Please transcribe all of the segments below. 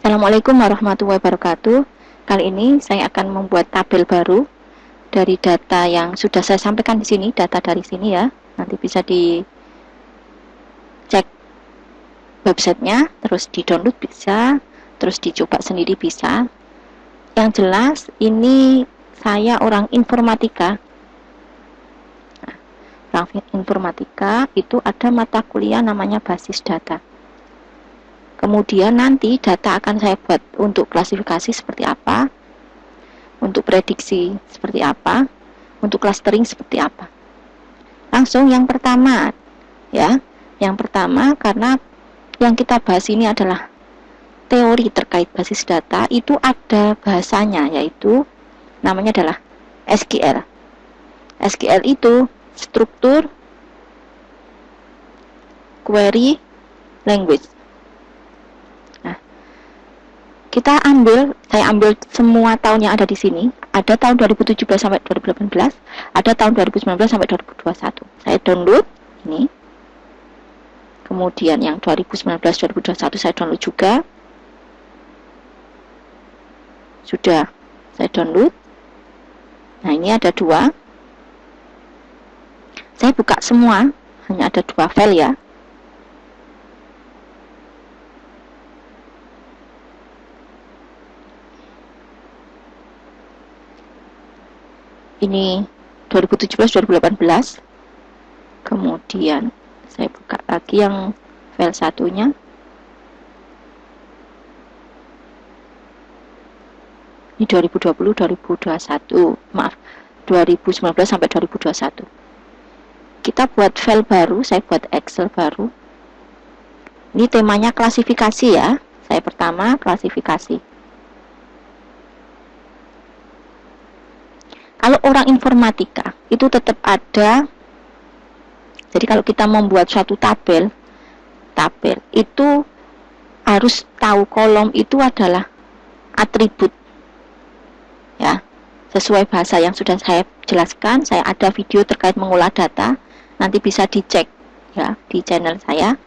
Assalamualaikum warahmatullahi wabarakatuh. Kali ini saya akan membuat tabel baru dari data yang sudah saya sampaikan di sini, data dari sini ya. Nanti bisa dicek websitenya, terus di-download bisa, terus dicoba sendiri bisa. Yang jelas ini saya orang informatika. Nah, orang informatika itu ada mata kuliah namanya basis data. Kemudian nanti data akan saya buat untuk klasifikasi seperti apa, untuk prediksi seperti apa, untuk clustering seperti apa. Langsung yang pertama ya, yang pertama karena yang kita bahas ini adalah teori terkait basis data, itu ada bahasanya yaitu namanya adalah SQL. SQL itu struktur query language. Saya ambil semua tahun yang ada di sini. Ada tahun 2017 sampai 2018, ada tahun 2019 sampai 2021. Saya download ini. Kemudian yang 2019 2021 saya download juga. Sudah saya download. Nah, ini ada dua. Saya buka semua, hanya ada dua file ya. Ini 2017-2018. Kemudian saya buka lagi yang file satunya. Ini 2020-2021. Maaf, 2019 sampai 2021. Kita buat file baru, saya buat Excel baru. Ini temanya klasifikasi ya. Saya pertama klasifikasi. Kalau orang informatika itu tetap ada. Jadi kalau kita membuat suatu tabel itu harus tahu kolom itu adalah atribut. Ya, sesuai bahasa yang sudah saya jelaskan, saya ada video terkait mengolah data, nanti bisa dicek ya di channel saya.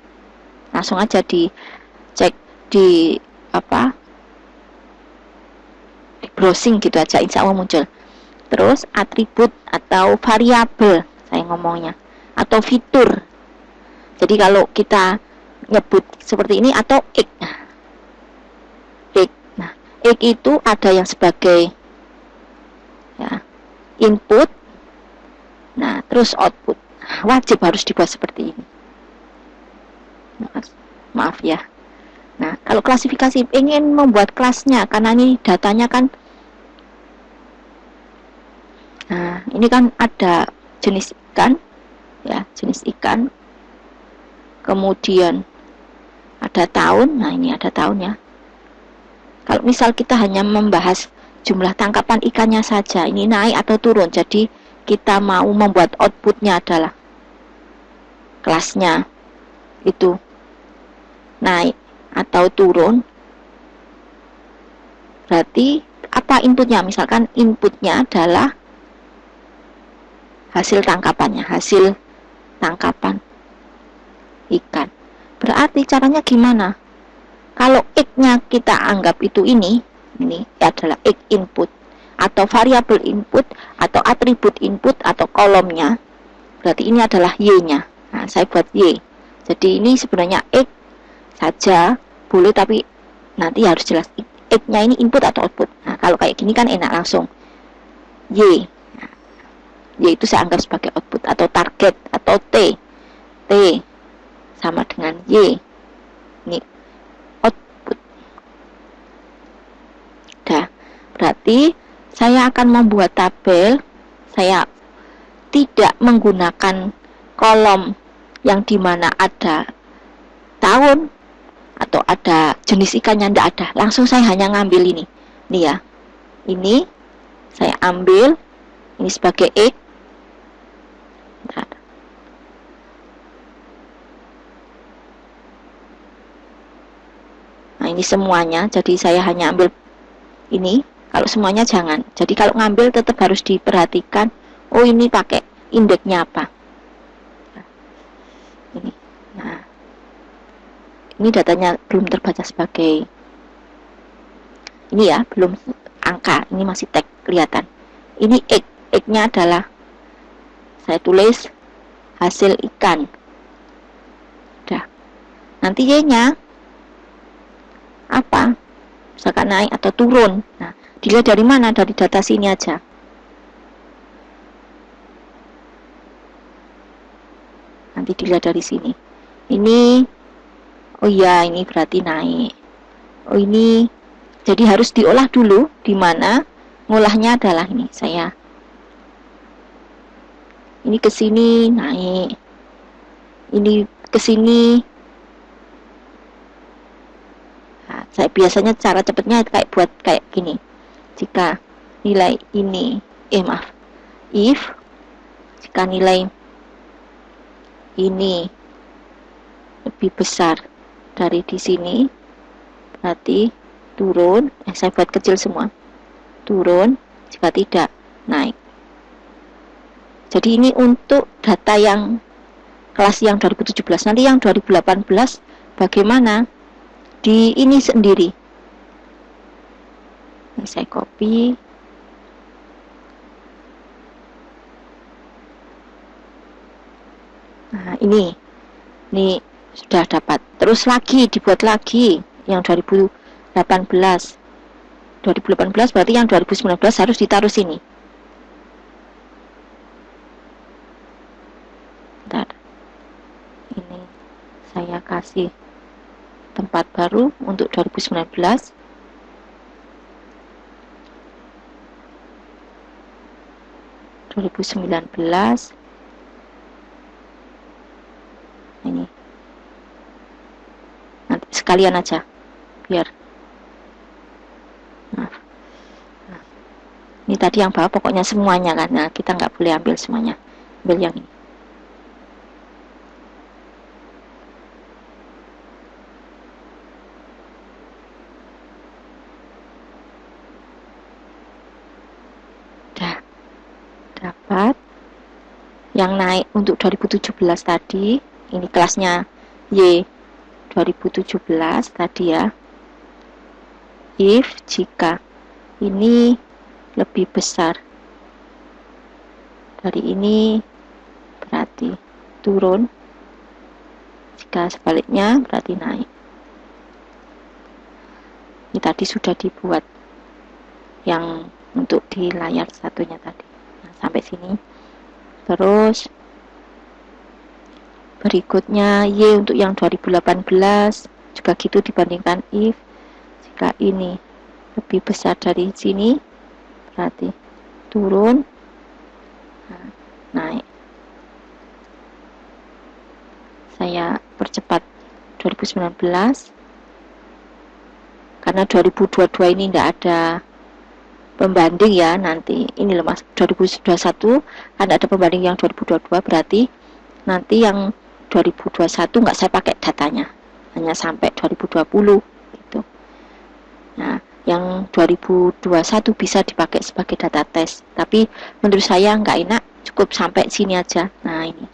Langsung aja dicek di di browsing gitu aja, insya Allah muncul. Terus atribut atau variabel saya ngomongnya, atau fitur. Jadi kalau kita nyebut seperti ini atau X. Nah, X itu ada yang sebagai ya, input. Nah, terus output. Wajib harus dibuat seperti ini. Maaf ya. Nah, kalau klasifikasi ingin membuat kelasnya karena ini datanya kan. Nah, ini kan ada jenis ikan, ya, jenis ikan. Kemudian ada tahun, nah ini ada tahunnya. Kalau misal kita hanya membahas jumlah tangkapan ikannya saja, ini naik atau turun, jadi kita mau membuat outputnya adalah kelasnya itu naik atau turun. Berarti apa inputnya? Misalkan inputnya adalah hasil tangkapannya, hasil tangkapan ikan. Berarti caranya gimana? Kalau X-nya kita anggap itu ini adalah X input atau variabel input atau atribut input atau kolomnya, berarti ini adalah Y-nya. Nah, saya buat Y. Jadi ini sebenarnya X saja boleh, tapi nanti harus jelas X-nya ini input atau output. Nah, kalau kayak gini kan enak langsung Y. Yaitu saya anggap sebagai output atau target atau T sama dengan Y, ini output. Dah, berarti saya akan membuat tabel. Saya tidak menggunakan kolom yang dimana ada tahun atau ada jenis ikannya, tidak ada. Langsung saya hanya ngambil ini ya, ini saya ambil ini sebagai X. Nah, ini semuanya, jadi saya hanya ambil ini. Kalau semuanya jangan. Jadi kalau ngambil tetap harus diperhatikan, oh ini pakai indeksnya apa. Ini. Nah, ini datanya belum terbaca sebagai Ini ya, belum angka, ini masih tag kelihatan. Ini X-nya adalah saya tulis hasil ikan. Udah. Nanti Y-nya apa? Misalkan naik atau turun. Nah, dilihat dari mana? Dari data sini aja. Nanti dilihat dari sini. Ini, oh iya, ini berarti naik. Oh ini, jadi harus diolah dulu. Di mana ngolahnya adalah ini. Ini ke sini naik. Ini ke sini. Nah, saya biasanya cara cepatnya buat kayak gini. Jika nilai ini, if jika nilai ini lebih besar dari di sini, berarti turun. Saya buat kecil semua. Turun, jika tidak naik. Jadi ini untuk data yang kelas yang 2017. Nanti yang 2018 bagaimana? Di ini sendiri. Ini saya copy. Nah, ini sudah dapat. Terus lagi dibuat lagi yang 2018. 2018 berarti yang 2019 harus ditaruh sini. Bentar. Ini saya kasih tempat baru untuk 2019. Ini nanti sekalian aja biar ini tadi yang bawah pokoknya semuanya kan. Nah, kita nggak boleh ambil semuanya, ambil yang ini. Dapat yang naik untuk 2017 tadi, ini kelasnya Y 2017 tadi ya. If jika ini lebih besar dari ini berarti turun, jika sebaliknya berarti naik. Ini tadi sudah dibuat yang untuk di layar satunya tadi. Nah, sampai sini. Terus berikutnya Y untuk yang 2018 juga gitu, dibandingkan if jika ini lebih besar dari sini berarti turun, nah, naik. Saya percepat 2019 karena 2022 ini tidak ada pembanding ya. Nanti ini loh Mas, 2021 kan ada pembanding yang 2022, berarti nanti yang 2021 nggak saya pakai datanya, hanya sampai 2020 gitu. Nah, yang 2021 bisa dipakai sebagai data tes, tapi menurut saya nggak enak, cukup sampai sini aja. Nah, ini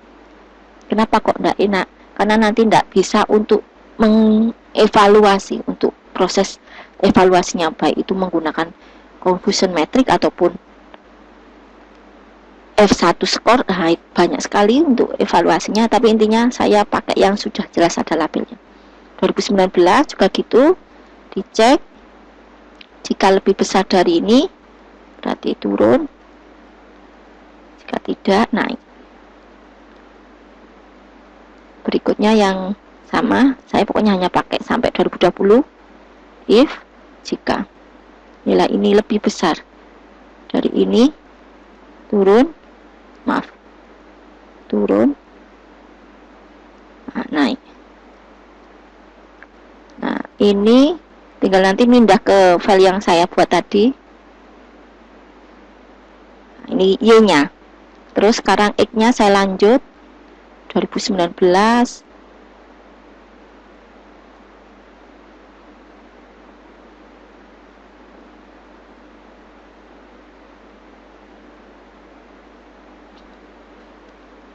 kenapa kok nggak enak? Karena nanti nggak bisa untuk mengevaluasi, untuk proses evaluasinya, baik itu menggunakan confusion metric ataupun F1 score. Nah, banyak sekali untuk evaluasinya, tapi intinya saya pakai yang sudah jelas ada labelnya. 2019 juga gitu, dicek. Jika lebih besar dari ini berarti turun, jika tidak naik. Berikutnya yang sama, saya pokoknya hanya pakai sampai 2020. If jika nilai ini lebih besar dari ini, turun, naik. Nah, ini tinggal nanti pindah ke file yang saya buat tadi. Nah, ini Y-nya. Terus sekarang X-nya saya lanjut 2019.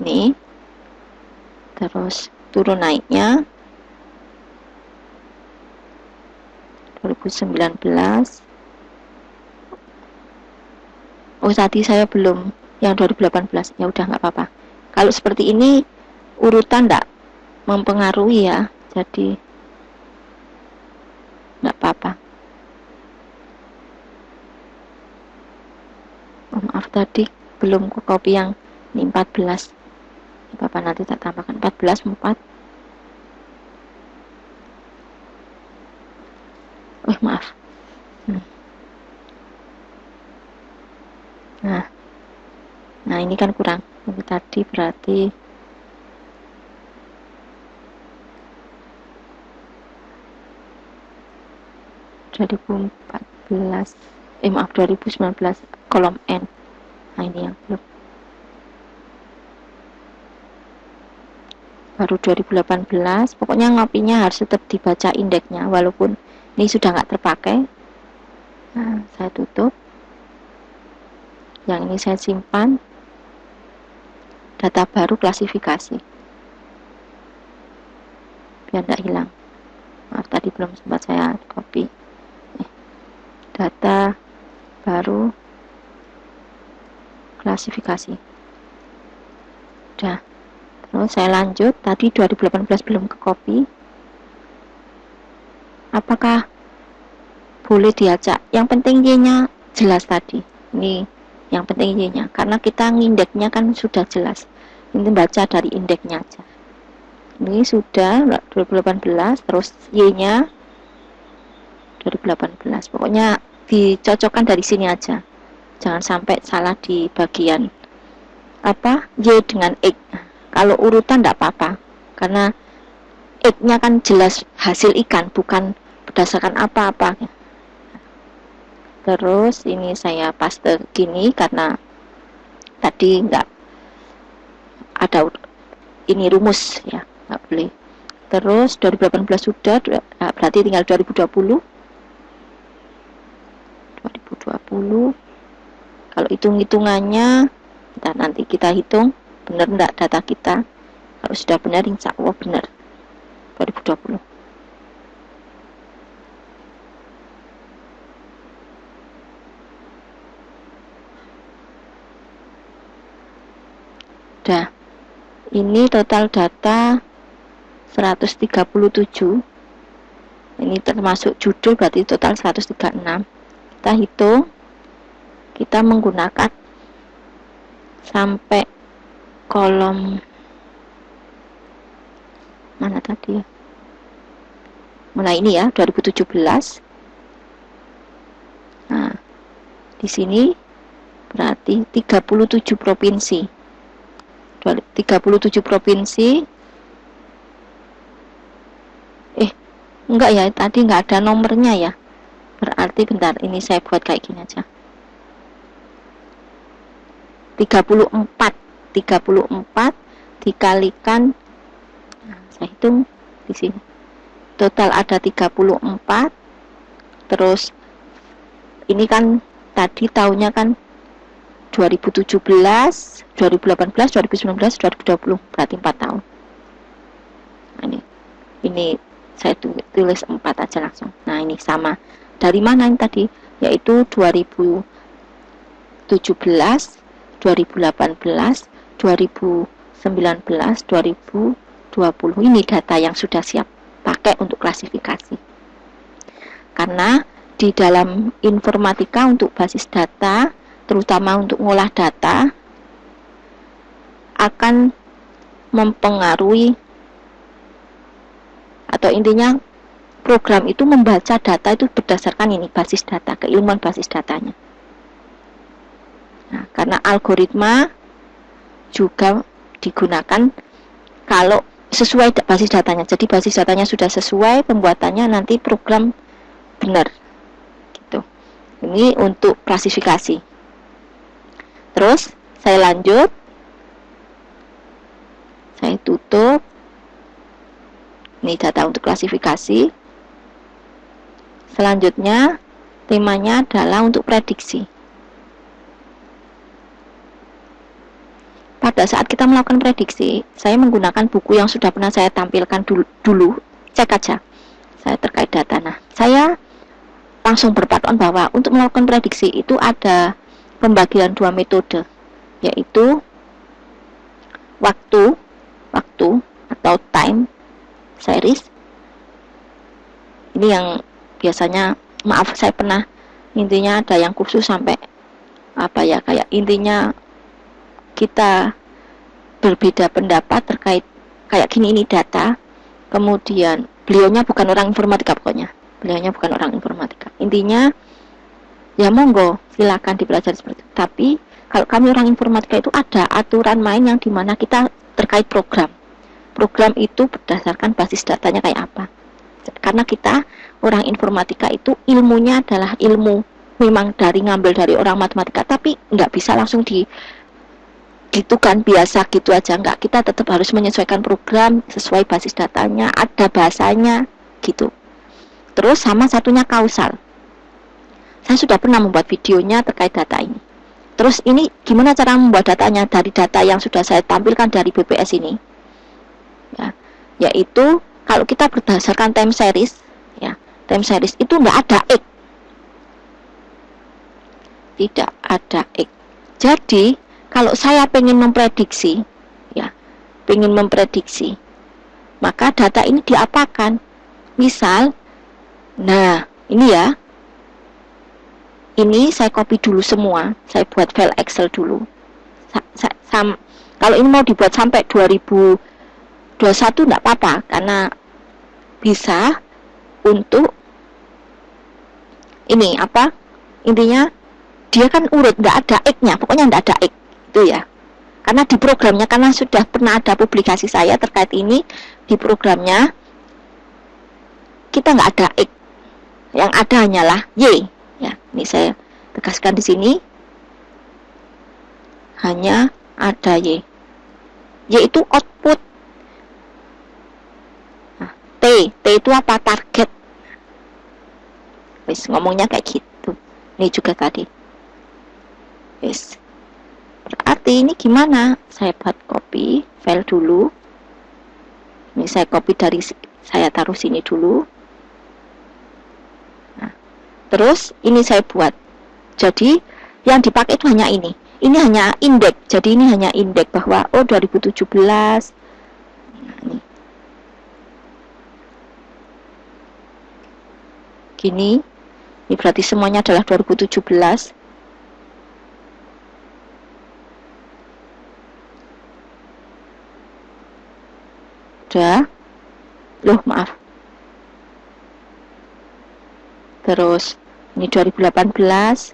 Nih. Terus turun naiknya 2019. Oh, tadi saya belum yang 2018. Ya udah, nggak apa-apa. Kalau seperti ini urutan nggak mempengaruhi ya, jadi nggak apa-apa. Oh, maaf, tadi belum ke copy yang ini 14. Bapak nanti tak tambahkan 14 4. Oh, maaf. Nah ini kan kurang. Ini tadi berarti maaf 2019 kolom N. Nah ini yang belum. Baru 2018. Pokoknya ngopinya harus tetap dibaca indeksnya walaupun ini sudah nggak terpakai. Nah, saya tutup. Yang ini saya simpan. Data baru klasifikasi. Biar tidak hilang. Maaf tadi belum sempat saya copy. Data baru klasifikasi. Udah. Terus saya lanjut. Tadi 2018 belum ke copy. Apakah boleh diacak? Yang penting Y-nya jelas tadi. Ini yang penting Y-nya. Karena kita ngindeknya kan sudah jelas. Ini baca dari indeksnya aja. Ini sudah 2018. Terus Y-nya 2018. Pokoknya dicocokkan dari sini aja. Jangan sampai salah di bagian apa Y dengan X. Kalau urutan tidak apa-apa. Karena X-nya kan jelas hasil ikan, bukan berdasarkan apa-apa. Terus ini saya paste gini karena tadi enggak ada ini rumus ya, nggak boleh. Terus 2018 sudah, berarti tinggal 2020. Kalau hitung-hitungannya nanti kita hitung benar enggak data kita. Kalau sudah benar insya Allah benar 2020. Udah. Ini total data 137. Ini termasuk judul, berarti total 136. Kita hitung. Kita menggunakan sampai kolom mana tadi ya? Mulai ini ya, 2017. Nah, di sini berarti 37 provinsi. 37 provinsi. Enggak ya, tadi enggak ada nomornya ya. Berarti bentar, ini saya buat kayak gini aja. 34 dikalikan, nah, saya hitung di sini. Total ada 34. Terus ini kan tadi tahunnya kan 2017, 2018, 2019, 2020, berarti 4 tahun. Nah, ini saya tulis 4 aja langsung. Nah, ini sama. Dari mana ini tadi? Yaitu 2017, 2018, 2019, 2020. Ini data yang sudah siap pakai untuk klasifikasi. Karena di dalam informatika untuk basis data, terutama untuk ngolah data, akan mempengaruhi, atau intinya program itu membaca data itu berdasarkan ini basis data, keilmuan basis datanya. Nah, karena algoritma juga digunakan kalau sesuai basis datanya. Jadi basis datanya sudah sesuai pembuatannya, nanti program benar. Gitu. Ini untuk klasifikasi. Terus saya lanjut. Saya tutup. Ini data untuk klasifikasi. Selanjutnya temanya adalah untuk prediksi. Pada saat kita melakukan prediksi, saya menggunakan buku yang sudah pernah saya tampilkan dulu. Cek aja saya terkait data. Nah, saya langsung berpatokan bahwa untuk melakukan prediksi itu ada pembagian dua metode, yaitu waktu atau time series. Ini yang biasanya, maaf saya pernah, intinya ada yang khusus sampai kayak intinya kita berbeda pendapat terkait kayak gini, ini data, kemudian beliaunya bukan orang informatika, intinya ya monggo silakan dipelajari seperti itu. Tapi kalau kami orang informatika itu ada aturan main yang dimana kita terkait program itu berdasarkan basis datanya kayak apa, karena kita orang informatika itu ilmunya adalah ilmu memang ngambil dari orang matematika, tapi nggak bisa langsung gitu kan biasa gitu aja, enggak, kita tetap harus menyesuaikan program sesuai basis datanya, ada bahasanya gitu. Terus sama satunya kausal, saya sudah pernah membuat videonya terkait data ini. Terus ini gimana cara membuat datanya dari data yang sudah saya tampilkan dari BPS ini ya, yaitu kalau kita berdasarkan time series ya, time series itu enggak ada X, tidak ada X. Jadi kalau saya pengen memprediksi, maka data ini diapakan? Misal, nah ini ya, ini saya copy dulu semua, saya buat file Excel dulu. Kalau ini mau dibuat sampai 2021 enggak apa-apa, karena bisa untuk ini intinya dia kan urut, enggak ada X-nya, pokoknya enggak ada X. Itu ya, karena di programnya, karena sudah pernah ada publikasi saya terkait ini, di programnya kita nggak ada X, yang ada hanyalah Y ya. Ini saya tegaskan di sini, hanya ada Y itu output. Nah, T itu apa? Target. Wis, ngomongnya kayak gitu. Ini juga tadi. Wis, berarti ini gimana? Saya buat copy file dulu. Ini saya copy dari, saya taruh sini dulu. Nah, terus ini saya buat. Jadi yang dipakai itu hanya ini. Ini hanya indeks. Jadi ini hanya indeks bahwa 2017. Nah, ini. Gini. Ini berarti semuanya adalah 2017. Loh, maaf. Terus ini 2018.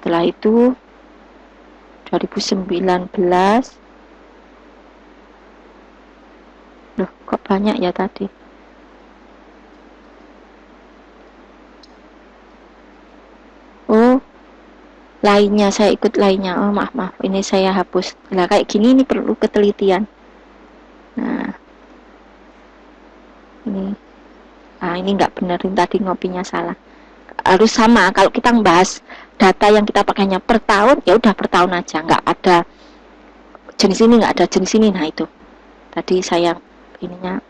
Setelah itu 2019. Loh, kok banyak ya tadi? Oh, lainnya, saya ikut lainnya. Oh, maaf, ini saya hapus. Lah kayak gini ini perlu ketelitian. Nah, ini nggak benerin tadi, ngopinya salah. Harus sama. Kalau kita membahas data yang kita pakainya per tahun, ya udah per tahun aja, nggak ada jenis ini, nggak ada jenis ini. Nah itu tadi saya ininya.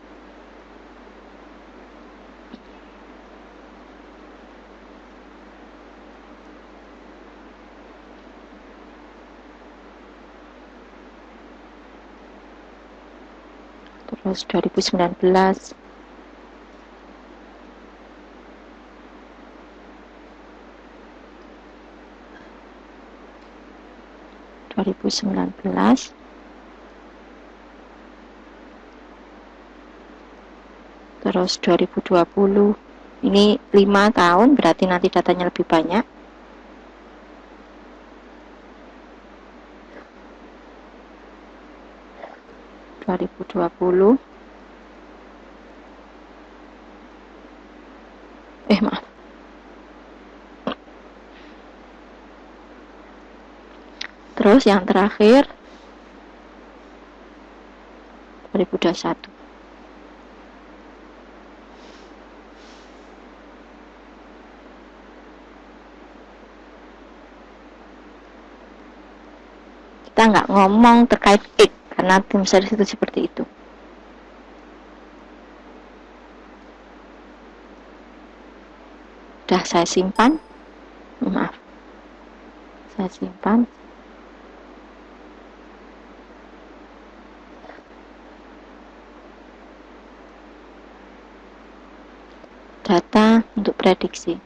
Terus 2019. Terus 2020. Ini 5 tahun, berarti nanti datanya lebih banyak. Maaf. Terus yang terakhir 2021. Kita nggak ngomong terkait X, karena time series itu seperti itu. Udah saya simpan, maaf, saya simpan. Data untuk prediksi.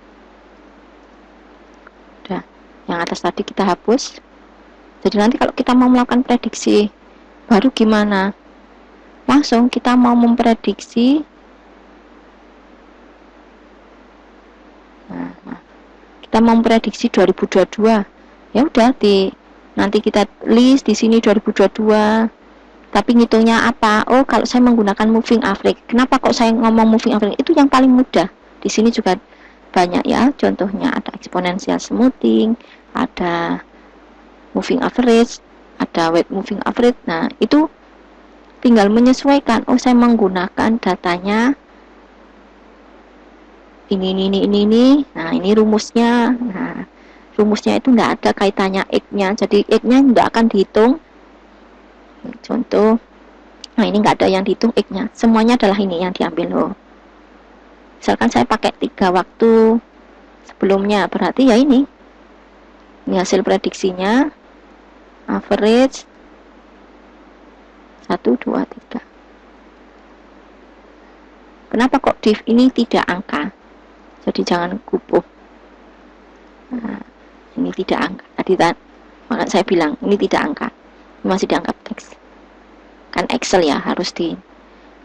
Udah, yang atas tadi kita hapus. Jadi nanti kalau kita mau melakukan prediksi baru gimana? Langsung kita mau memprediksi. Kita mau memprediksi 2022. Ya udah, nanti kita list di sini 2022. Tapi ngitungnya apa? Oh, kalau saya menggunakan moving average. Kenapa kok saya ngomong moving average? Itu yang paling mudah. Di sini juga banyak ya, contohnya ada exponential smoothing, ada moving average, ada weight moving average. Nah, itu tinggal menyesuaikan. Oh, saya menggunakan datanya ini. Nah, ini rumusnya. Nah, rumusnya itu enggak ada kaitannya X-nya. Jadi X-nya enggak akan dihitung. Contoh, nah ini enggak ada yang dihitung X-nya. Semuanya adalah ini yang diambil loh. Misalkan saya pakai 3 waktu sebelumnya, berarti ya ini hasil prediksinya, average 1, 2, 3. Kenapa kok div ini tidak angka? Jadi jangan kupuh. Nah, ini tidak angka. Tadi maka saya bilang ini tidak angka. Ini masih dianggap teks. Kan Excel ya, harus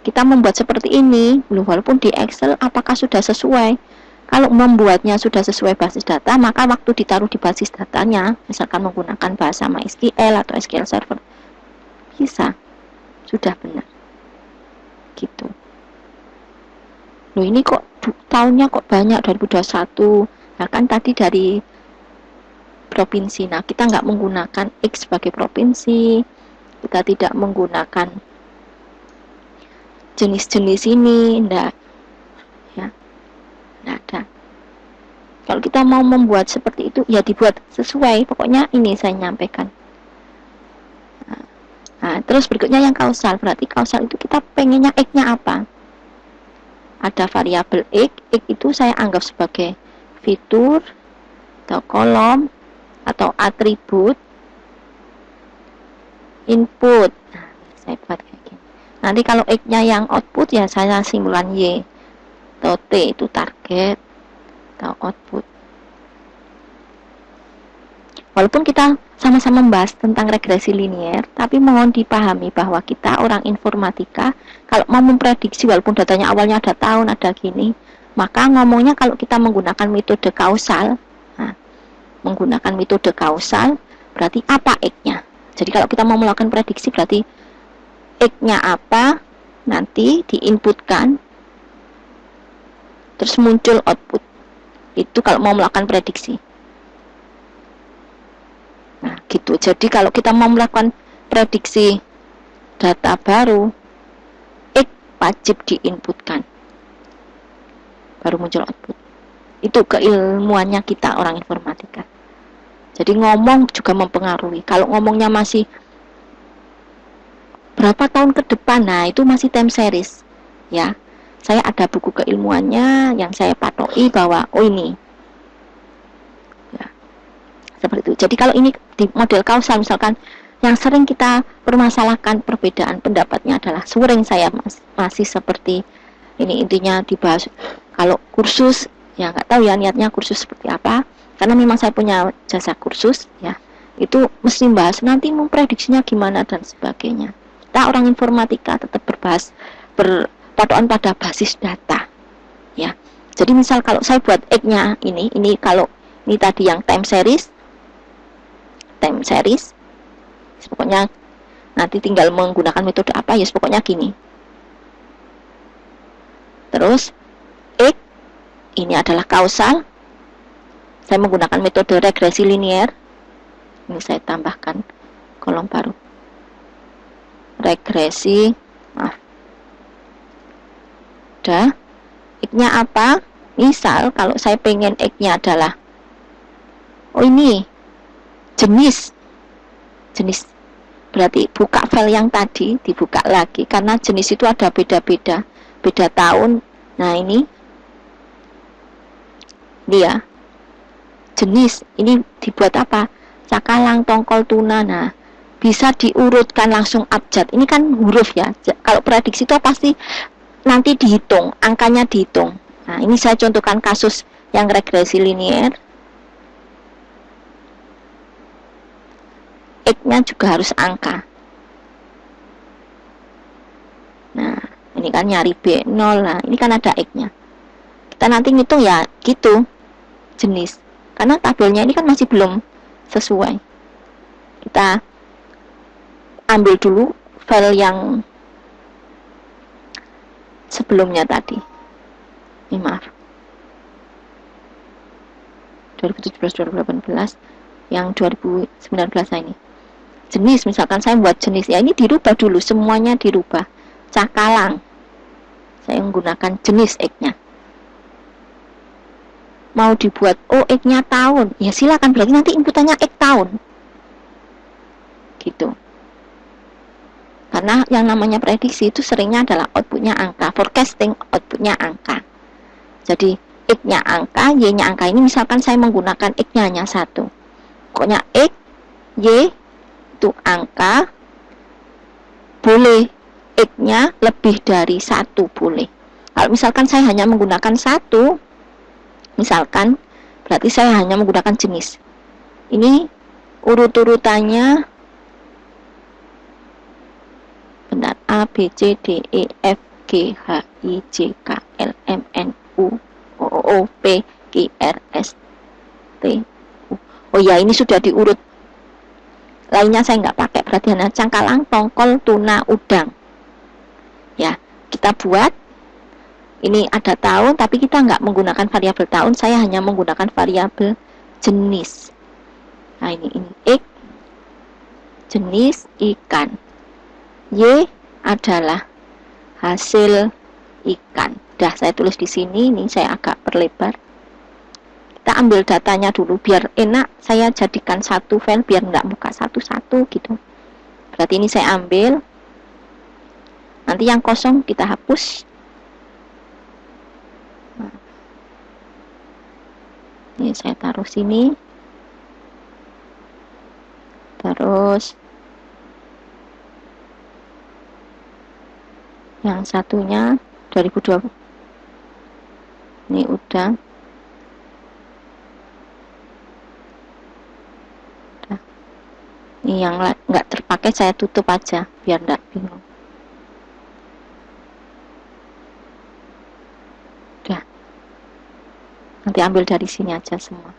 kita membuat seperti ini. Walaupun di Excel apakah sudah sesuai? Kalau membuatnya sudah sesuai basis data, maka waktu ditaruh di basis datanya, misalkan menggunakan bahasa MySQL atau SQL Server, bisa, sudah benar. Gitu. Loh, ini kok tahunnya kok banyak 2021. Nah, kan tadi dari provinsi. Nah, kita nggak menggunakan X sebagai provinsi. Kita tidak menggunakan jenis-jenis ini, enggak. Ya. Enggak ada. Kalau kita mau membuat seperti itu, ya dibuat sesuai. Pokoknya ini saya nyampaikan. Nah, terus berikutnya yang kausal. Berarti kausal itu kita pengennya X-nya apa? Ada variabel X. X itu saya anggap sebagai fitur atau kolom atau atribut input. Nah, saya buat kayak gini. Nanti kalau X-nya yang output, ya saya simulan Y atau T itu target atau output. Walaupun kita sama-sama membahas tentang regresi linier, tapi mohon dipahami bahwa kita orang informatika, kalau mau memprediksi walaupun datanya awalnya ada tahun, ada gini, maka ngomongnya kalau kita menggunakan metode kausal. Nah, menggunakan metode kausal berarti apa X-nya? Jadi kalau kita mau melakukan prediksi berarti X-nya apa, nanti diinputkan, terus muncul output. Itu kalau mau melakukan prediksi. Nah, gitu. Jadi kalau kita mau melakukan prediksi data baru, X wajib diinputkan. Baru muncul output. Itu keilmuannya kita orang informatika. Jadi ngomong juga mempengaruhi. Kalau ngomongnya masih berapa tahun ke depan, nah itu masih time series. Ya, saya ada buku keilmuannya yang saya patoki bahwa oh ini. Ya, seperti itu. Jadi kalau ini di model kausal misalkan yang sering kita permasalahkan perbedaan pendapatnya adalah sering saya masih seperti ini intinya dibahas. Kalau kursus ya nggak tahu ya niatnya kursus seperti apa, karena memang saya punya jasa kursus ya, itu mesti bahas nanti memprediksinya gimana dan sebagainya. Kita orang informatika tetap berpatokan pada basis data ya. Jadi misal kalau saya buat X-nya ini kalau ini tadi yang time series, pokoknya nanti tinggal menggunakan metode apa ya, pokoknya gini. Terus X ini adalah kausal, saya menggunakan metode regresi linier. Ini saya tambahkan kolom baru, regresi, maaf. Udah, X-nya apa? Misal kalau saya pengen X-nya adalah oh ini jenis Berarti buka file yang tadi, dibuka lagi, karena jenis itu ada beda-beda, beda tahun. Nah ini dia jenis, ini dibuat apa? Cakalang, tongkol, tuna. Nah bisa diurutkan langsung abjad. Ini kan huruf ya. Kalau prediksi itu pasti nanti dihitung, angkanya dihitung. Nah ini saya contohkan kasus yang regresi linier. X-nya juga harus angka. Nah, ini kan nyari B0. Nah, ini kan ada X-nya. Kita nanti ngitung ya gitu jenis. Karena tabelnya ini kan masih belum sesuai. Kita ambil dulu file yang sebelumnya tadi. Ini maaf. 2017-2018 yang 2019 ini. Jenis, misalkan saya buat jenis, ya ini dirubah dulu, semuanya dirubah. Cakalang, saya menggunakan jenis X-nya. Mau dibuat, oh X-nya tahun, ya silakan, berarti nanti inputannya X tahun. Gitu. Karena yang namanya prediksi itu seringnya adalah outputnya angka, forecasting outputnya angka. Jadi X-nya angka, Y-nya angka. Ini misalkan saya menggunakan X-nya hanya 1. Pokoknya X, Y, itu angka, boleh X-nya lebih dari 1 boleh. Kalau misalkan saya hanya menggunakan 1, misalkan berarti saya hanya menggunakan jenis. Ini urut-urutannya benar, A, B, C, D, E, F, G, H, I, J, K, L, M, N, O, O, P, Q, R, S, T, U. Oh ya, ini sudah diurut. Lainnya saya nggak pakai, berarti hanya cangkalang, tongkol, tuna, udang. Ya, kita buat. Ini ada tahun, tapi kita nggak menggunakan variabel tahun. Saya hanya menggunakan variabel jenis. Nah ini X, jenis ikan. Y adalah hasil ikan. Dah saya tulis di sini. Ini saya agak perlebar. Kita ambil datanya dulu biar enak, saya jadikan satu file biar nggak buka satu-satu gitu. Berarti ini saya ambil, nanti yang kosong kita hapus. Nah, ini saya taruh sini, terus yang satunya 2020 ini udah. Ini yang nggak terpakai saya tutup aja biar nggak bingung. Udah, nanti ambil dari sini aja semua.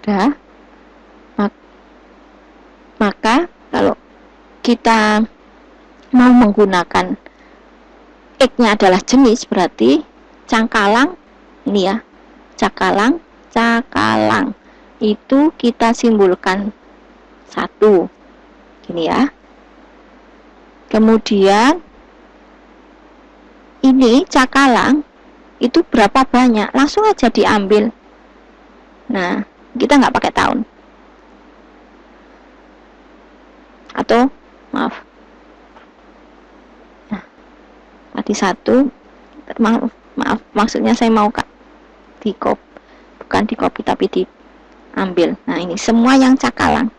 Udah, maka kalau kita mau menggunakan X-nya adalah jenis, berarti cangkalang, ini ya, cakalang, cakalang itu kita simbolkan 1, gini ya. Kemudian ini cakalang itu berapa banyak, langsung aja diambil. Nah, kita nggak pakai tahun. Atau maaf, tadi 1, maaf maksudnya saya mau di copy, bukan di copy tapi diambil. Nah ini semua yang cakalang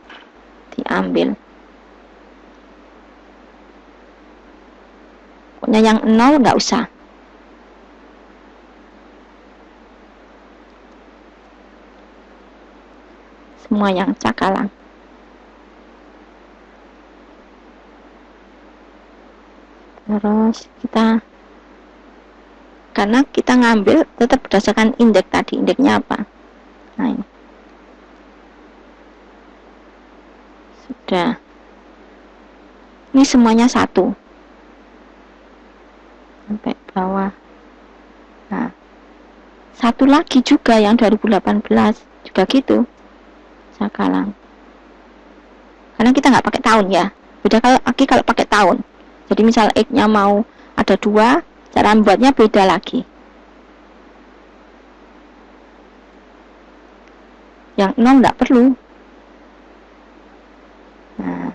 diambil. Pokoknya yang 0 nggak usah. Semua yang cakalang. Terus kita, karena kita ngambil tetap berdasarkan indeks tadi, indeksnya apa. Nah ini sudah, ini semuanya 1 sampai bawah. Nah 1 lagi juga yang 2018 juga gitu, cakalang. Karena kita nggak pakai tahun ya, beda lagi kalau pakai tahun. Jadi misal X-nya mau ada 2, cara membuatnya beda lagi. Yang 0 nggak perlu. Nah,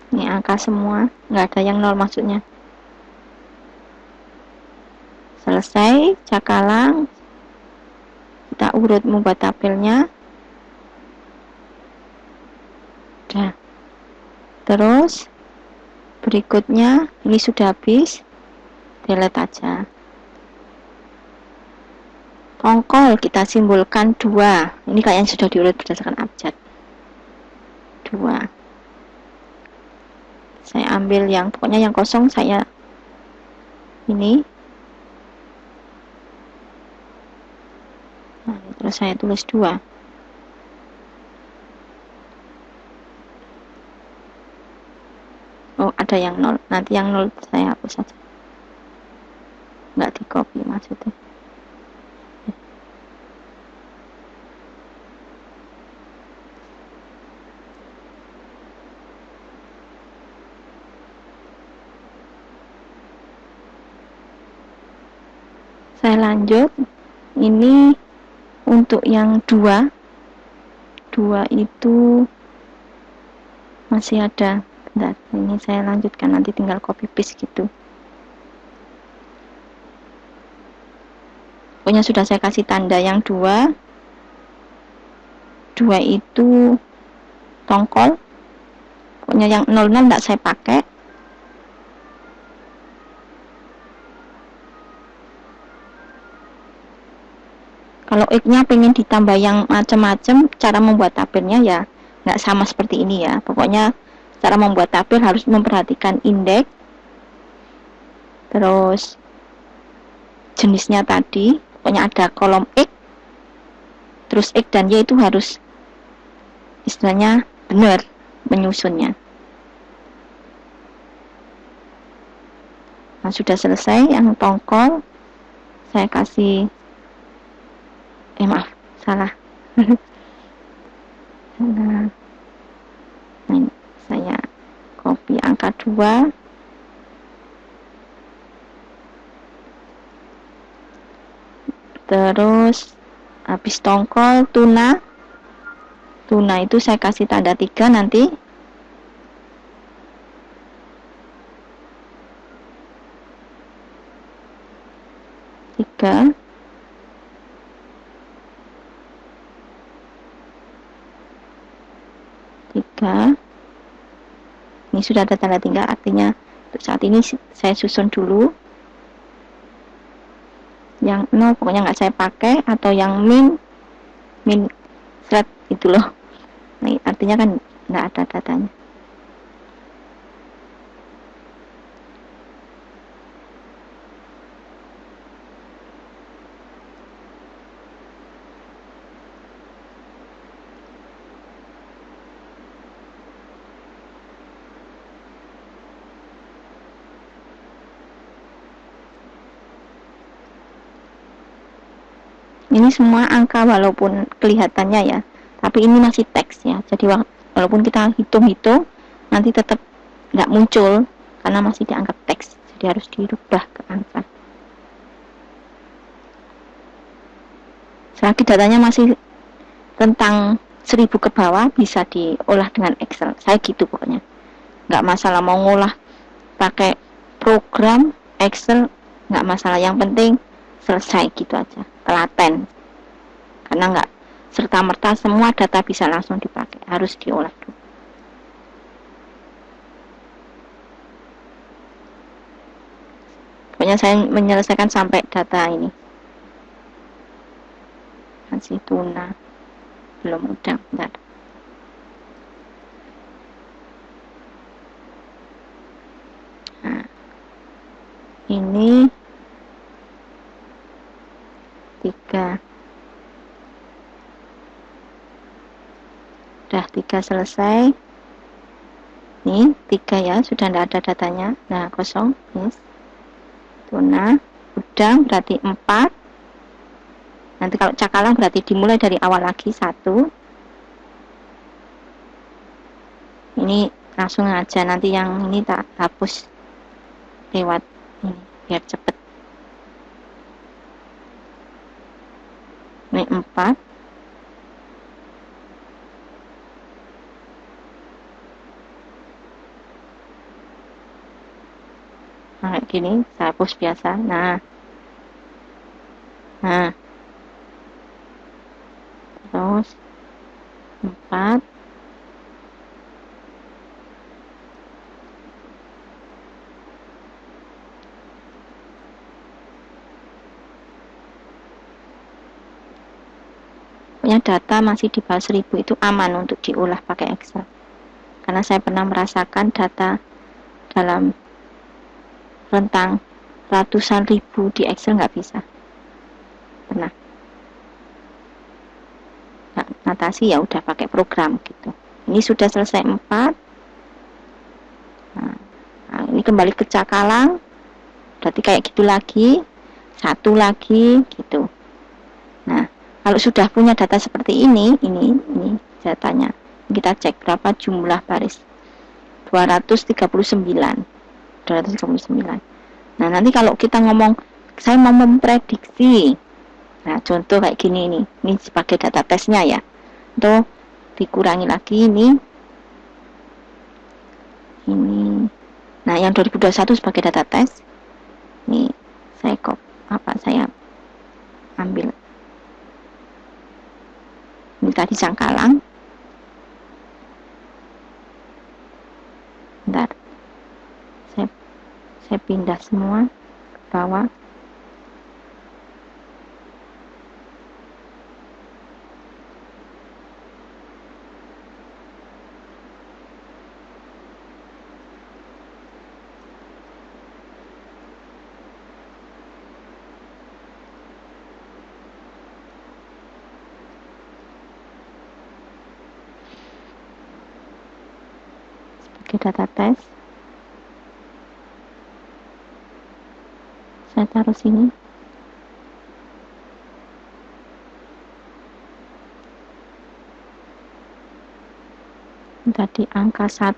ini angka semua, nggak ada yang 0 maksudnya. Selesai, cakalang. Kita urut membuat tabelnya. Udah. Terus berikutnya ini sudah habis, delete aja. Tongkol kita simbolkan 2. Ini kayaknya sudah diurut berdasarkan abjad. 2. Saya ambil yang pokoknya yang kosong, saya ini. Nah, terus saya tulis 2. Oh, ada yang 0. Nanti yang 0 saya hapus saja. Nggak di copy maksudnya. Saya lanjut. Ini untuk yang 2 itu masih ada. Bentar, ini saya lanjutkan, nanti tinggal copy paste gitu. Pokoknya sudah saya kasih tanda yang 2 itu tongkol. Pokoknya yang 0 enggak saya pakai. Kalau X-nya pengen ditambah yang macam-macam, cara membuat tabelnya ya nggak sama seperti ini ya. Pokoknya cara membuat tabel harus memperhatikan indeks, terus jenisnya tadi, pokoknya ada kolom X, terus X dan Y itu harus istilahnya benar menyusunnya. Nah, sudah selesai yang tongkol, saya kasih maaf, salah. Nah, ini saya copy angka 2. Terus habis tongkol tuna itu saya kasih tanda 3 nanti. Tiga. Ini sudah ada tanda 3, artinya untuk saat ini saya susun dulu. Yang 0 pokoknya nggak saya pakai, atau yang min flat itu loh. Nah, artinya kan nggak ada datanya. Ini semua angka walaupun kelihatannya ya, tapi ini masih teks ya. Jadi walaupun kita hitung-hitung, nanti tetap nggak muncul karena masih dianggap teks. Jadi harus dirubah ke angka. Selagi datanya masih tentang 1000 ke bawah, bisa diolah dengan Excel. Saya gitu pokoknya. Nggak masalah mau ngolah pakai program Excel, nggak masalah. Yang penting selesai gitu aja, telaten. Karena nggak serta-merta semua data bisa langsung dipakai, harus diolah dulu. Pokoknya saya menyelesaikan sampai data ini. Masih tuna, belum udang, bentar. Nah, ini 3. Udah 3 selesai. Nih 3 ya, sudah tidak ada datanya. Nah, kosong. Yes. Tuh, nah, udang berarti 4. Nanti kalau cakalang berarti dimulai dari awal lagi 1. Ini langsung aja, nanti yang ini tak hapus lewat ini biar cepet. Ini 4. Nah, kayak gini saya hapus biasa. Nah terus 4. Punya data masih di bawah 1000 itu aman untuk diolah pakai Excel, karena saya pernah merasakan data dalam rentang ratusan ribu di Excel nggak bisa, pernah. Nah, notasi ya udah pakai program gitu. Ini sudah selesai 4. Nah, ini kembali ke cakalang, berarti kayak gitu lagi, 1 lagi gitu. Nah, kalau sudah punya data seperti ini datanya. Kita cek berapa jumlah baris. 239. Nah, nanti kalau kita ngomong, saya mau memprediksi. Nah, contoh kayak gini nih. Ini sebagai data tesnya ya. Tuh, dikurangi lagi ini. Nah, yang 2021 sebagai data tes. Ini saya ambil. Ini tadi Cangkalang. Bentar. Saya pindah semua ke bawah. Sebagai data tes. Saya taruh sini. Tadi angka 1.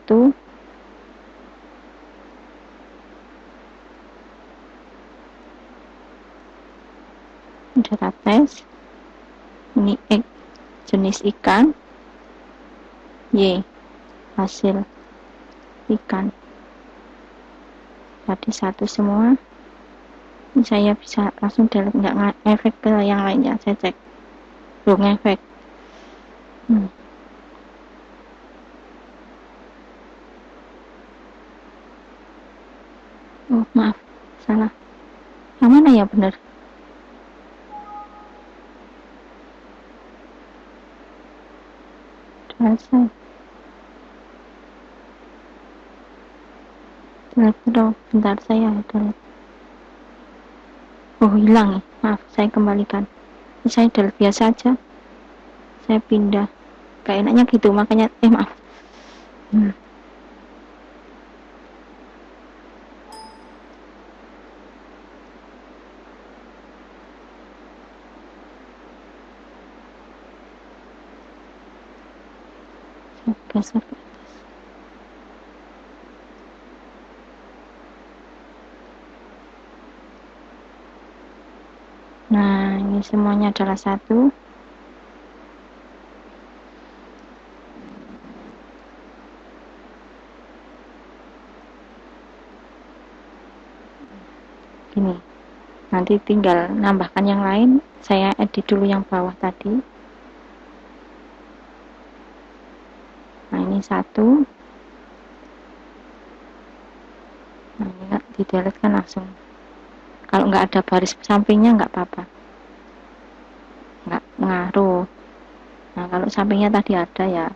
Data tes. Ini X jenis ikan. Y hasil ikan. Tadi 1 semua. Ini saya bisa langsung delete, nggak efek ke yang lainnya. Saya cek belum efek. Oh maaf, salah. Yang mana ya bener? Selesai. Delete, bentar saya delete. Oh hilang ya, maaf, saya kembalikan. Ini saya delete biasa aja. Saya pindah. Gak enaknya gitu, makanya maaf. Geser ke atas. Nah, ini semuanya adalah 1. Gini. Nanti tinggal nambahkan yang lain. Saya edit dulu yang bawah tadi. Nah, ini 1. Nah, ini nggak di-delete kan langsung. Kalau nggak ada baris sampingnya nggak apa-apa, nggak ngaruh. Nah, kalau sampingnya tadi ada ya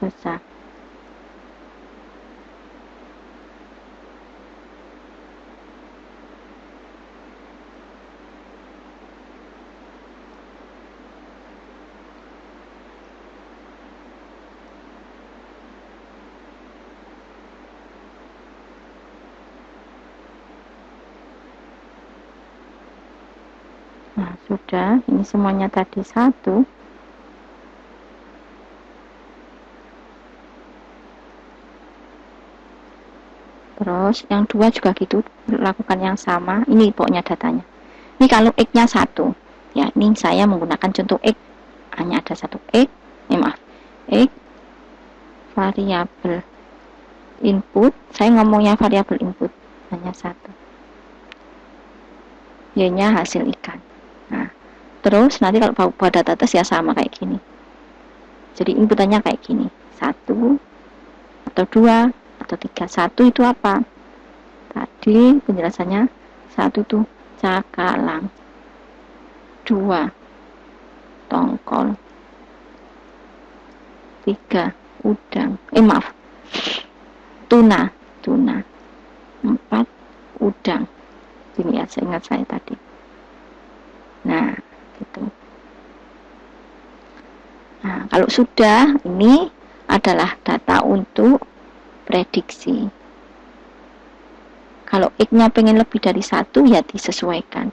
susah. Nah, sudah, ini semuanya tadi 1. Terus yang 2 juga gitu, lakukan yang sama. Ini pokoknya datanya. Ini kalau X-nya 1. Ya, ini saya menggunakan contoh X. Hanya ada 1 X. Maaf. X variabel input. Saya ngomongnya variabel input. Hanya 1. Y-nya hasil ikan. Nah, terus nanti kalau buat data test ya sama kayak gini. Jadi inputannya kayak gini. 1 atau 2 atau 3. 1 itu apa? Tadi penjelasannya 1 tuh cakalang, 2 tongkol, 3 udang. Maaf. Tuna. 4 udang. Ini ya, seingat saya tadi. Nah, gitu. Nah, kalau sudah, ini adalah data untuk prediksi. Kalau X-nya pengen lebih dari 1, ya disesuaikan.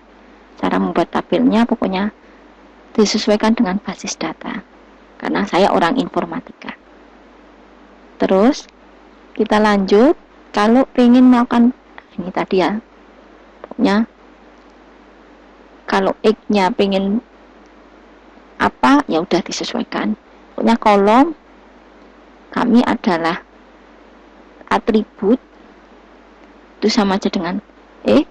Cara membuat tabelnya pokoknya disesuaikan dengan basis data. Karena saya orang informatika. Terus, kita lanjut. Kalau pengen melakukan, ini tadi ya, pokoknya kalau X-nya pengen apa, ya udah disesuaikan. Pokoknya kolom kami adalah atribut, itu sama aja dengan X,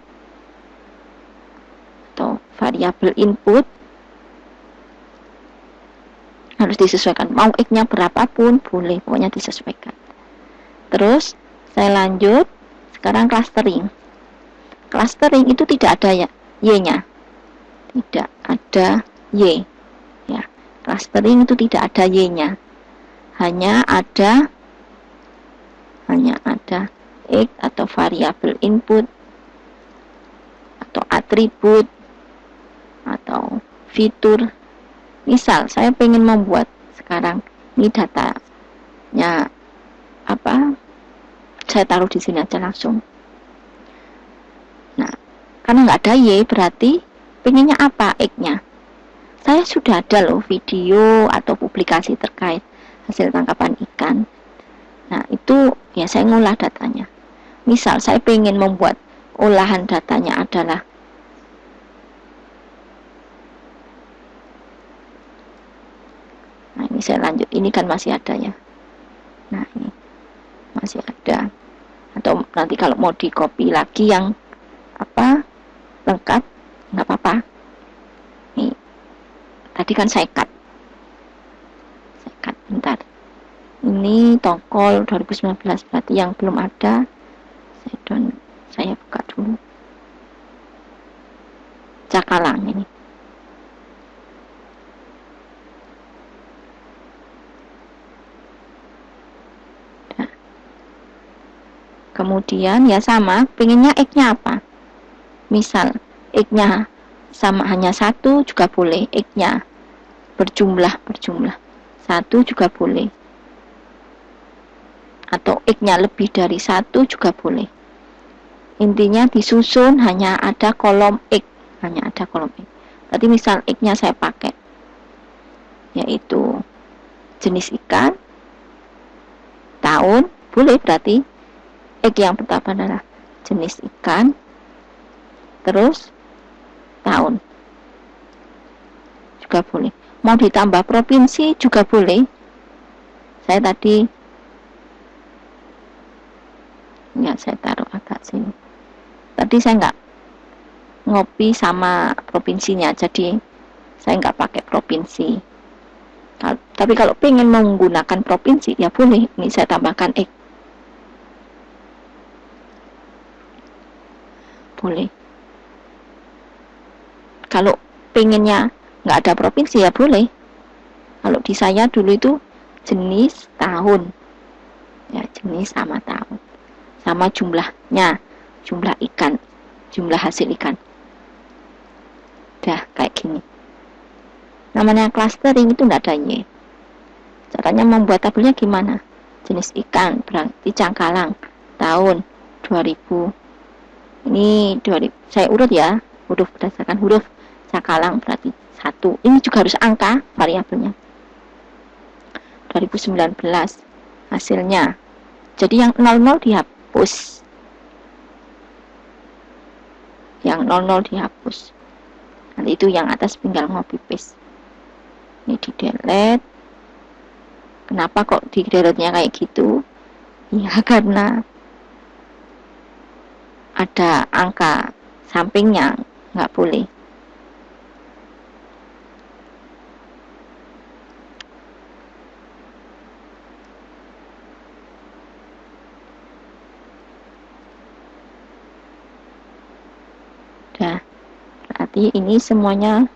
atau variabel input, harus disesuaikan. Mau X-nya berapapun boleh, pokoknya disesuaikan. Terus saya lanjut. Sekarang clustering. Clustering itu tidak ada ya Y-nya. Tidak ada Y. Ya, clustering itu tidak ada Y-nya. Hanya ada X atau variabel input atau atribut atau fitur. Misal saya pengen membuat sekarang ini datanya apa, saya taruh di sini aja langsung. Nah, karena nggak ada Y, berarti pengennya apa X-nya. Saya sudah ada loh video atau publikasi terkait hasil tangkapan ikan. Nah, itu ya saya ngolah datanya. Misal saya pengen membuat olahan datanya adalah nah, ini saya lanjut. Ini kan masih ada ya. Nah, ini masih ada. Atau nanti kalau mau di copy lagi yang apa lengkap, nggak apa-apa. Nih, tadi kan saya cut bentar. Ini tongkol 2019, berarti yang belum ada saya buka dulu. Cakalang ini. Nah. Kemudian ya sama, pengennya X-nya apa? Misal X-nya sama hanya 1 juga boleh, X-nya berjumlah 1 juga boleh, atau X-nya lebih dari 1 juga boleh. Intinya disusun hanya ada kolom X. Berarti misal X-nya saya pakai yaitu jenis ikan, tahun, boleh, berarti X yang pertama adalah jenis ikan, terus tahun juga boleh. Mau ditambah provinsi juga boleh. Saya tadi ya, saya taruh agak sini. Tadi saya nggak ngopi sama provinsinya, jadi saya nggak pakai provinsi. Tapi kalau pengen menggunakan provinsi ya boleh. Ini saya tambahkan X. Boleh. Kalau pengennya nggak ada provinsi ya boleh. Kalau di saya dulu itu jenis tahun. Ya, jenis sama tahun. Sama jumlahnya, jumlah ikan, jumlah hasil ikan. Dah kayak gini. Namanya clustering itu enggak ada Y. Caranya membuat tabelnya gimana? Jenis ikan berarti cakalang, tahun 2000. Ini 2000. Saya urut ya, huruf berdasarkan huruf Cakalang berarti 1. Ini juga harus angka variabelnya. 2019 hasilnya. Jadi yang 00 dihapus. Yang 00 dihapus. Nanti itu yang atas tinggal copy paste. Ini di delete. Kenapa kok di delete-nya kayak gitu? Ya karena ada angka sampingnya, nggak boleh. Nah, berarti ini semuanya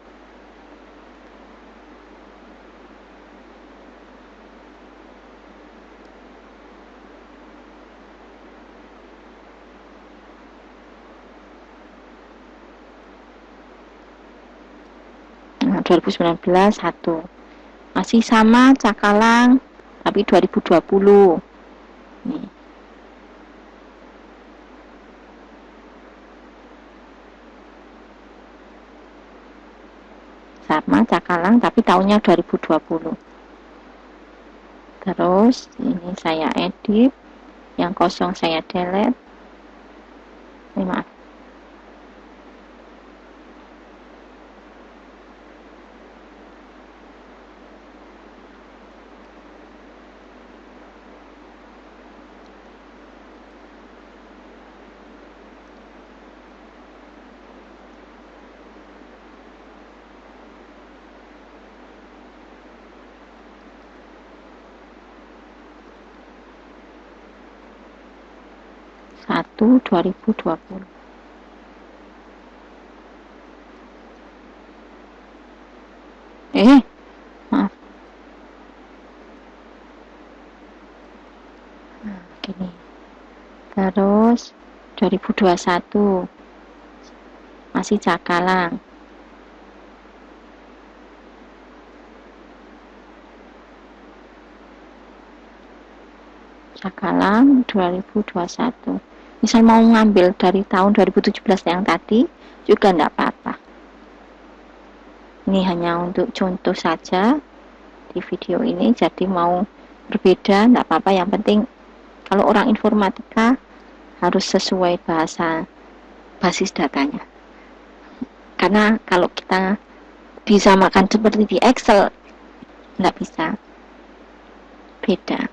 nah, 2019 1. Masih sama Cakalang tapi 2020. Nih. Sama Cakalang tapi tahunnya 2020. Terus ini saya edit, yang kosong saya delete. Ini maaf. Satu 2020. Maaf. Nah, gini. Terus 2021 masih Cakalang. Cakalang 2021. Misal mau ngambil dari tahun 2017 yang tadi juga enggak apa-apa. Ini hanya untuk contoh saja di video ini, jadi mau berbeda enggak apa-apa, yang penting kalau orang informatika harus sesuai bahasa basis datanya. Karena kalau kita disamakan seperti di Excel enggak bisa. Beda.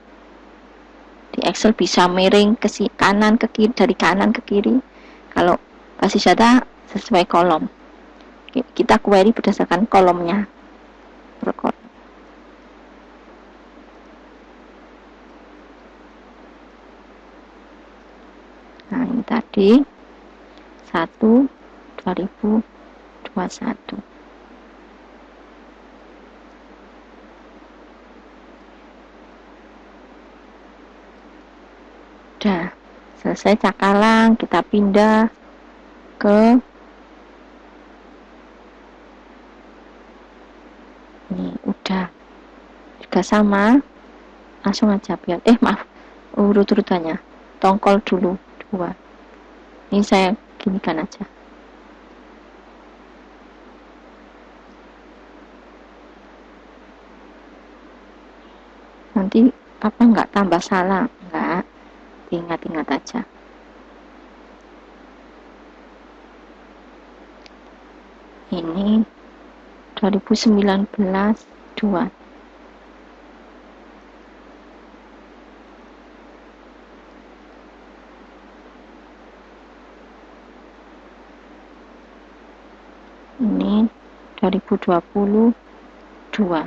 Di Excel bisa miring ke kanan ke kiri, dari kanan ke kiri. Kalau basis data sesuai kolom. Kita query berdasarkan kolomnya. Per kolom. Nah, ini tadi 1 2021. Udah selesai Cakalang, kita pindah ke ini. Udah juga sama, langsung aja biar maaf, urut-urutannya tongkol dulu 2. Ini saya ginikan aja. Nanti apa enggak tambah salah? Enggak, ingat-ingat aja. Ini 2019 2. Ini 2020 2.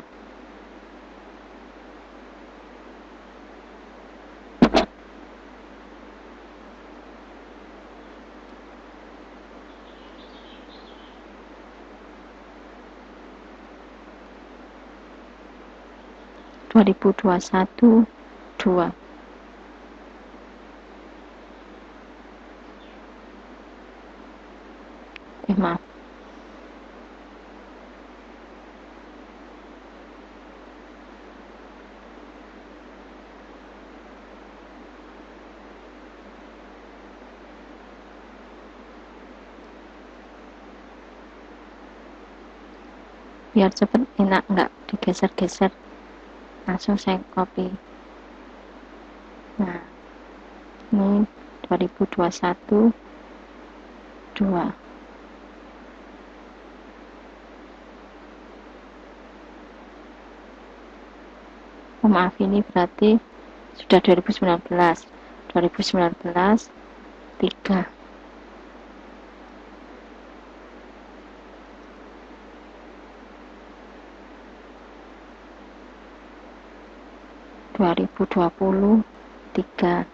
Dua ribu 21 2. Maaf. biar cepet enak, nggak digeser-geser, langsung saya copy. Nah, ini 2021 2. Oh, maaf, ini berarti sudah 2019 3. 2020 3.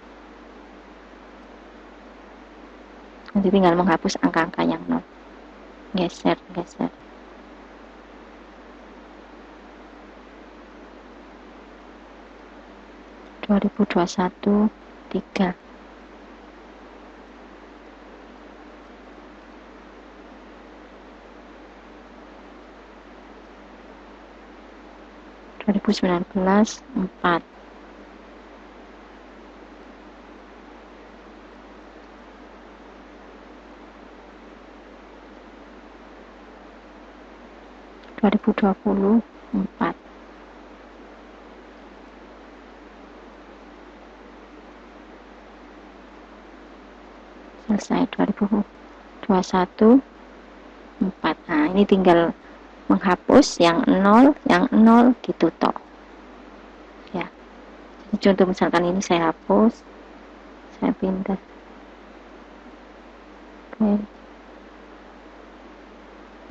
Nanti tinggal menghapus angka-angka yang 0, geser 2021 3. 2019 4. 2020 4. selesai. 2021 4. Nah, ini tinggal menghapus yang 0 gitu toh ya. Jadi contoh misalkan ini saya hapus, saya pindah. Oke,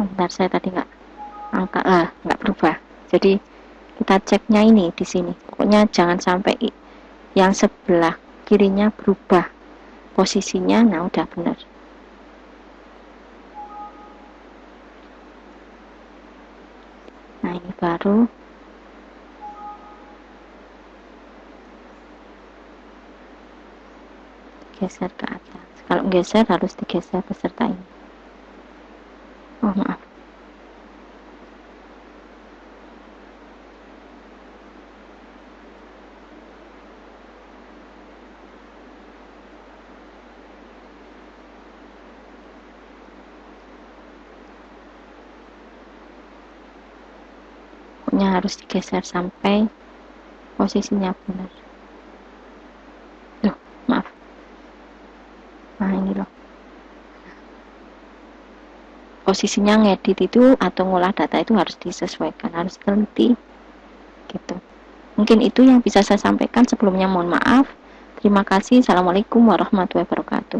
bentar, saya tadi nggak berubah. Jadi kita ceknya ini di sini, pokoknya jangan sampai yang sebelah kirinya berubah posisinya. Nah, udah benar. Nah, ini baru geser ke atas. Kalau geser harus digeser beserta ini. Oh, maaf. Pokoknya harus digeser sampai posisinya benar. Loh, maaf. Nah, ini loh. Posisinya ngedit itu atau ngolah data itu harus disesuaikan, harus teliti gitu. Mungkin itu yang bisa saya sampaikan. Sebelumnya mohon maaf. Terima kasih. Assalamualaikum warahmatullahi wabarakatuh.